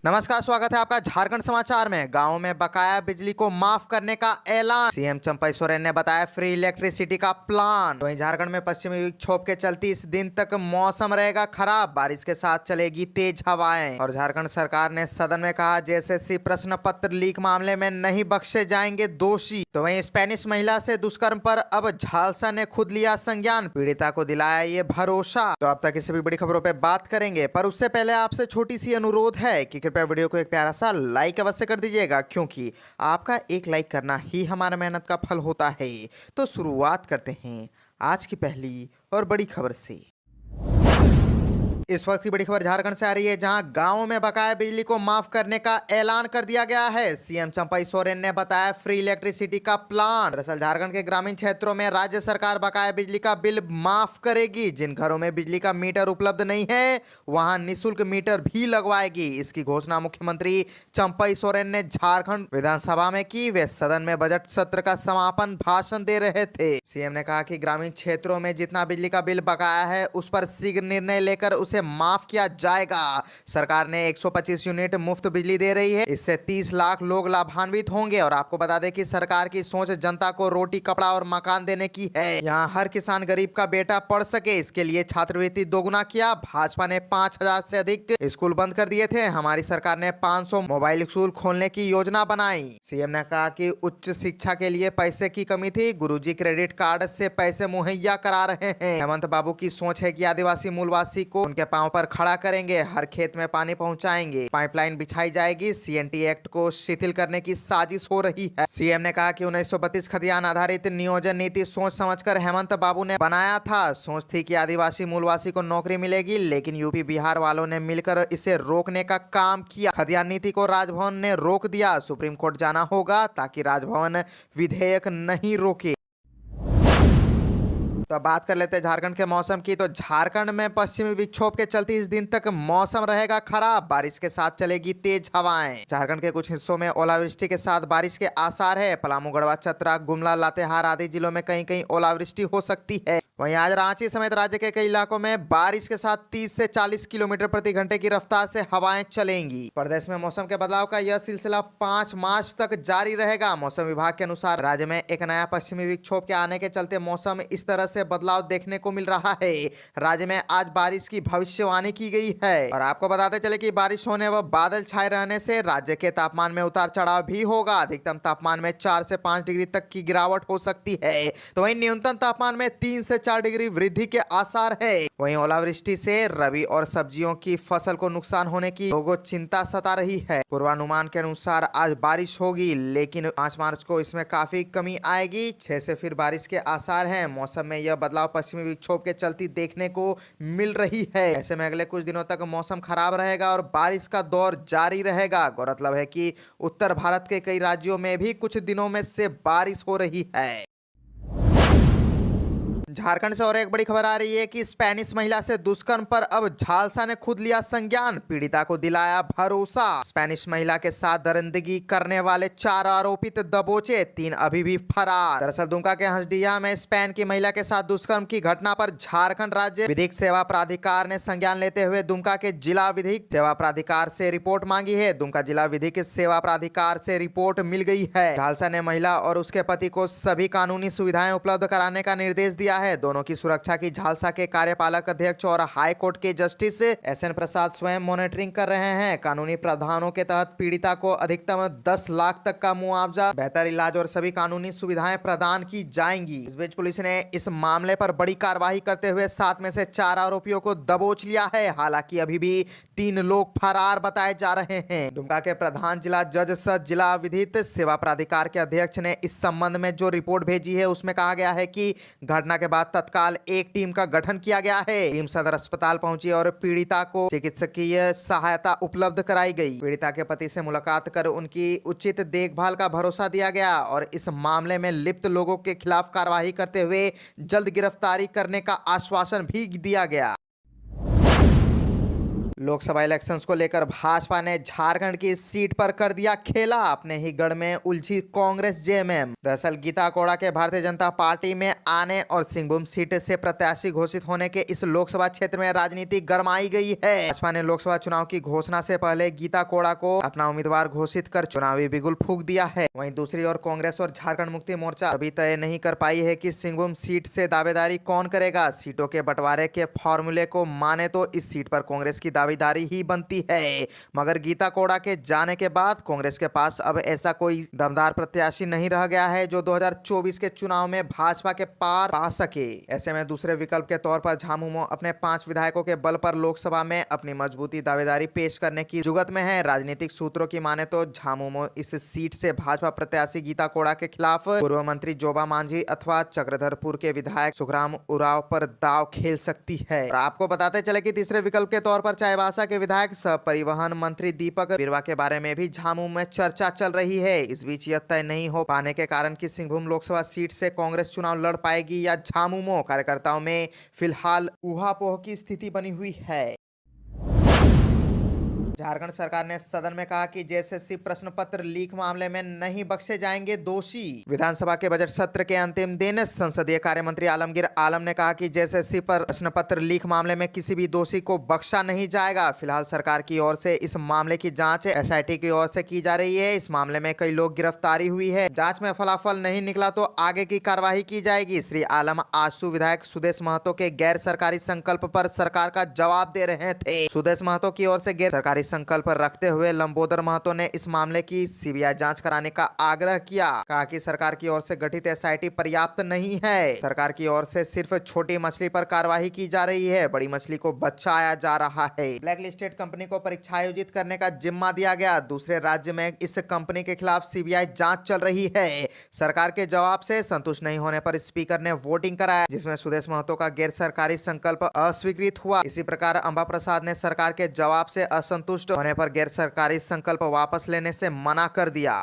नमस्कार, स्वागत है आपका झारखंड समाचार में। गांव में बकाया बिजली को माफ करने का ऐलान, सीएम चंपई सोरेन ने बताया फ्री इलेक्ट्रिसिटी का प्लान। वहीं झारखंड में पश्चिमी विक्षोभ के चलते इस दिन तक मौसम रहेगा खराब, बारिश के साथ चलेगी तेज हवाएं। और झारखंड सरकार ने सदन में कहा जेएसएससी प्रश्न पत्र लीक मामले में नहीं बख्शे जाएंगे दोषी। तो वहीं स्पेनिश महिला से दुष्कर्म पर अब झालसा ने खुद लिया संज्ञान, पीड़िता को दिलाया ये भरोसा। तो अब तक की सभी बड़ी खबरों पर बात करेंगे, पर उससे पहले आपसे छोटी सी अनुरोध है कि कृपया वीडियो को एक प्यारा सा लाइक अवश्य कर दीजिएगा, क्योंकि आपका एक लाइक करना ही हमारा मेहनत का फल होता है। तो शुरुआत करते हैं आज की पहली और बड़ी खबर से। इस वक्त की बड़ी खबर झारखंड से आ रही है, जहां गांवों में बकाया बिजली को माफ करने का ऐलान कर दिया गया है। सीएम चंपई सोरेन ने बताया फ्री इलेक्ट्रिसिटी का प्लान। दरअसल झारखंड के ग्रामीण क्षेत्रों में राज्य सरकार बकाया बिजली का बिल माफ करेगी। जिन घरों में बिजली का मीटर उपलब्ध नहीं है वहां निःशुल्क मीटर भी लगवाएगी। इसकी घोषणा मुख्यमंत्री चंपई सोरेन ने झारखंड विधानसभा में की। वे सदन में बजट सत्र का समापन भाषण दे रहे थे। सीएम ने कहा कि ग्रामीण क्षेत्रों में जितना बिजली का बिल बकाया है उस पर शीघ्र निर्णय लेकर उसे माफ किया जाएगा। सरकार ने 125 यूनिट मुफ्त बिजली दे रही है, इससे 30 लाख लोग लाभान्वित होंगे। और आपको बता दें कि सरकार की सोच जनता को रोटी, कपड़ा और मकान देने की है। यहाँ हर किसान गरीब का बेटा पढ़ सके, इसके लिए छात्रवृत्ति दोगुना किया। भाजपा ने 5000 से अधिक स्कूल बंद कर दिए थे, हमारी सरकार ने 500 मोबाइल स्कूल खोलने की योजना बनाई। सीएम ने कहा कि उच्च शिक्षा के लिए पैसे की कमी थी, गुरुजी क्रेडिट कार्ड से पैसे मुहैया करा रहे हैं। हेमंत बाबू की सोच है कि आदिवासी मूलवासी को उनके पांव पर खड़ा करेंगे, हर खेत में पानी पहुंचाएंगे, पाइपलाइन बिछाई जाएगी। सीएनटी एक्ट को शिथिल करने की साजिश हो रही है। सीएम ने कहा कि 1932 खतियान आधारित नियोजन नीति सोच समझकर हेमंत बाबू ने बनाया था। सोच थी कि आदिवासी मूलवासी को नौकरी मिलेगी, लेकिन यूपी बिहार वालों ने मिलकर इसे रोकने का काम किया। खतियान नीति को राजभवन ने रोक दिया। सुप्रीम कोर्ट जाना होगा ताकि राजभवन विधेयक नहीं रोके। तो अब बात कर लेते हैं झारखंड के मौसम की। तो झारखंड में पश्चिमी विक्षोभ के चलते इस दिन तक मौसम रहेगा खराब, बारिश के साथ चलेगी तेज हवाएं। झारखंड के कुछ हिस्सों में ओलावृष्टि के साथ बारिश के आसार है। पलामू, गढ़वा, चतरा, गुमला, लातेहार आदि जिलों में कहीं कहीं ओलावृष्टि हो सकती है। वहीं आज रांची समेत राज्य के कई इलाकों में बारिश के साथ 30 से 40 किलोमीटर प्रति घंटे की रफ्तार से हवाएं चलेंगी। प्रदेश में मौसम के बदलाव का यह सिलसिला 5 मार्च तक जारी रहेगा। मौसम विभाग के अनुसार राज्य में एक नया पश्चिमी विक्षोभ के आने के चलते मौसम इस तरह से बदलाव देखने को मिल रहा है। राज्य में आज बारिश की भविष्यवाणी की गई है। और आपको बताते चले कि बारिश होने व बादल छाए रहने से राज्य के तापमान में उतार चढ़ाव भी होगा। अधिकतम तापमान में 4 से 5 डिग्री तक की गिरावट हो सकती है, तो वहीं न्यूनतम तापमान में 3 से 4 डिग्री वृद्धि के आसार है। वहीं ओलावृष्टि से रबी और सब्जियों की फसल को नुकसान होने की लोगों को चिंता सता रही है। पूर्वानुमान के अनुसार आज बारिश होगी, लेकिन 5 मार्च को इसमें काफी कमी आएगी। 6 से फिर बारिश के आसार हैं। मौसम में यह बदलाव पश्चिमी विक्षोभ के चलते देखने को मिल रही है। ऐसे में अगले कुछ दिनों तक मौसम खराब रहेगा और बारिश का दौर जारी रहेगा। गौरतलब है कि उत्तर भारत के कई राज्यों में भी कुछ दिनों में से बारिश हो रही है। झारखंड से और एक बड़ी खबर आ रही है कि स्पेनिश महिला से दुष्कर्म पर अब झालसा ने खुद लिया संज्ञान, पीड़िता को दिलाया भरोसा। स्पेनिश महिला के साथ दरिंदगी करने वाले 4 आरोपित दबोचे, 3 अभी भी फरार। दरअसल दुमका के हंसडीहा में स्पेन की महिला के साथ दुष्कर्म की घटना पर झारखंड राज्य विधिक सेवा प्राधिकार ने संज्ञान लेते हुए दुमका के जिला विधिक सेवा प्राधिकार से रिपोर्ट मांगी है। दुमका जिला विधिक सेवा प्राधिकार से रिपोर्ट मिल गई है। झालसा ने महिला और उसके पति को सभी कानूनी सुविधाएं उपलब्ध कराने का निर्देश दिया है। दोनों की सुरक्षा की झालसा के कार्यपालक अध्यक्ष और हाई कोर्ट के जस्टिस एसएन प्रसाद स्वयं मॉनिटरिंग कर रहे हैं। कानूनी प्रावधानों के तहत पीड़िता को अधिकतम 10 लाख तक का मुआवजा, बेहतर इलाज और सभी कानूनी सुविधाएं प्रदान की जाएंगी। इस बीच पुलिस ने इस मामले पर बड़ी कार्रवाई करते हुए 7 में से 4 आरोपियों को दबोच लिया है। हालांकि अभी भी 3 लोग फरार बताए जा रहे हैं। दुमका के प्रधान जिला जज सह जिला विधिक सेवा प्राधिकार के अध्यक्ष ने इस संबंध में जो रिपोर्ट भेजी है उसमें कहा गया है कि घटना के बाद तत्काल एक टीम का गठन किया गया है। टीम सदर अस्पताल पहुंची और पीड़िता को चिकित्सकीय सहायता उपलब्ध कराई गई। पीड़िता के पति से मुलाकात कर उनकी उचित देखभाल का भरोसा दिया गया और इस मामले में लिप्त लोगों के खिलाफ कार्रवाई करते हुए जल्द गिरफ्तारी करने का आश्वासन भी दिया गया। लोकसभा इलेक्शंस को लेकर भाजपा ने झारखंड की इस सीट पर कर दिया खेला, अपने ही गढ़ में उलझी कांग्रेस जेएमएम। दरअसल गीता कोड़ा के भारतीय जनता पार्टी में आने और सिंहभूम सीट से प्रत्याशी घोषित होने के इस लोकसभा क्षेत्र में राजनीति गरमाई गई है। भाजपा ने लोकसभा चुनाव की घोषणा से पहले गीता कोड़ा को अपना उम्मीदवार घोषित कर चुनावी बिगुल फूंक दिया है। वहीं दूसरी ओर कांग्रेस और झारखंड मुक्ति मोर्चा अभी तय नहीं कर पाई है कि सिंहभूम सीट से दावेदारी कौन करेगा। सीटों के बंटवारे के फॉर्मूले को माने तो इस सीट पर कांग्रेस की दावेदारी ही बनती है, मगर गीता कोड़ा के जाने के बाद कांग्रेस के पास अब ऐसा कोई दमदार प्रत्याशी नहीं रह गया है जो 2024 के चुनाव में भाजपा के पार पा सके। ऐसे में दूसरे विकल्प के तौर पर झामुमो अपने 5 विधायकों के बल पर लोकसभा में अपनी मजबूती दावेदारी पेश करने की जुगत में है। राजनीतिक सूत्रों की माने तो झामुमो इस सीट से भाजपा प्रत्याशी गीता कोड़ा के खिलाफ पूर्व मंत्री जोबा मांझी अथवा चक्रधरपुर के विधायक सुखराम उरांव पर दाव खेल सकती है। और आपको बताते चले कि तीसरे विकल्प के तौर पर चाईबासा के विधायक सह परिवहन मंत्री दीपक बिरुवा के बारे में भी झामुमो में चर्चा चल रही है। इस बीच यह तय नहीं हो पाने के कारण कि सिंहभूम लोकसभा सीट से कांग्रेस चुनाव लड़ पाएगी या झामुमो, कार्यकर्ताओं में फिलहाल ऊहापोह की स्थिति बनी हुई है। झारखंड सरकार ने सदन में कहा कि जेएसएससी प्रश्न पत्र लीक मामले में नहीं बख्शे जाएंगे दोषी। विधानसभा के बजट सत्र के अंतिम दिन संसदीय कार्य मंत्री आलमगीर आलम ने कहा कि जेएसएससी पर प्रश्न पत्र लीक मामले में किसी भी दोषी को बख्शा नहीं जाएगा। फिलहाल सरकार की ओर से इस मामले की जांच एसआईटी की ओर से की जा रही है। इस मामले में कई लोग गिरफ्तारी हुई है। जांच में फलाफल नहीं निकला तो आगे की कार्यवाही की जाएगी। श्री आलम आजसू विधायक सुदेश महतो के गैर सरकारी संकल्प पर सरकार का जवाब दे रहे थे। सुदेश महतो की ओर से गैर सरकारी संकल्प रखते हुए लंबोदर महतो ने इस मामले की सीबीआई जांच कराने का आग्रह किया। कहा कि सरकार की ओर से गठित एसआईटी पर्याप्त नहीं है। सरकार की ओर से सिर्फ छोटी मछली पर कार्रवाई की जा रही है, बड़ी मछली को बचाया जा रहा है। ब्लैक लिस्टेड कंपनी को परीक्षा आयोजित करने का जिम्मा दिया गया। दूसरे राज्य में इस कंपनी के खिलाफ सीबीआई जांच चल रही है। सरकार के जवाब से संतुष्ट नहीं होने पर स्पीकर ने वोटिंग कराया, जिसमें सुदेश महतो का गैर सरकारी संकल्प अस्वीकृत हुआ। इसी प्रकार अंबा प्रसाद ने सरकार के जवाब से असंतुष्ट होने पर गैर सरकारी संकल्प वापस लेने से मना कर दिया।